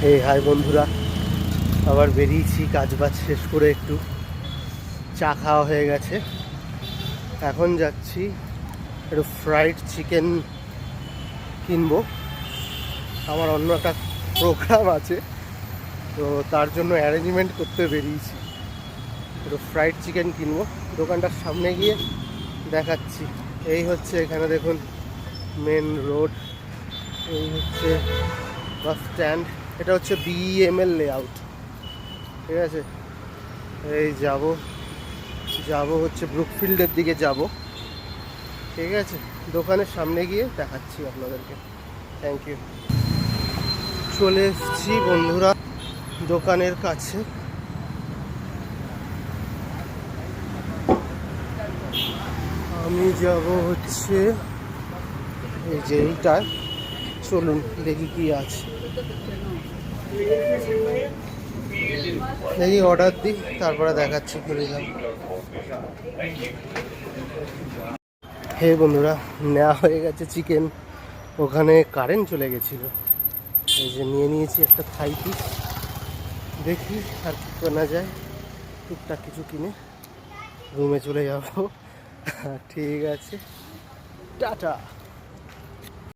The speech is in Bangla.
এই হাই বন্ধুরা, আবার বেরিয়েছি কাজ বাজ শেষ করে, একটু চা খাওয়া হয়ে গেছে। এখন যাচ্ছি একটু ফ্রাইড চিকেন কিনবো। আমার অন্য একটা প্রোগ্রাম আছে, তো তার জন্য অ্যারেঞ্জমেন্ট করতে বেরিয়েছি। একটু ফ্রাইড চিকেন কিনবো, দোকানটার সামনে গিয়ে দেখাচ্ছি। এই হচ্ছে এখানে দেখুন মেন রোড, এই হচ্ছে বাস স্ট্যান্ড, এটা হচ্ছে বিএমএল লেআউট, ঠিক আছে। এই যাব হচ্ছে ব্রুকফিল্ডের দিকে যাব, ঠিক আছে। দোকানের সামনে গিয়ে দেখাচ্ছি আপনাদেরকে। Thank you. চলে এসেছি বন্ধুরা দোকানের কাছে। আমি যাব হচ্ছে এই যে এইটায়, চলুন দেখি কি আছে, দেখি অর্ডার দিই, তারপরে দেখাচ্ছি কিনে যাব। হে বন্ধুরা, নেওয়া হয়ে গেছে চিকেন। ওখানে কারেন্ট চলে গেছিলো, এই যে নিয়ে নিয়েছি একটা থাই পিস। দেখি আর কি কেনা যায়, টুকটাক কিছু কিনে রুমে চলে যাব। ঠিক আছে, টাটা।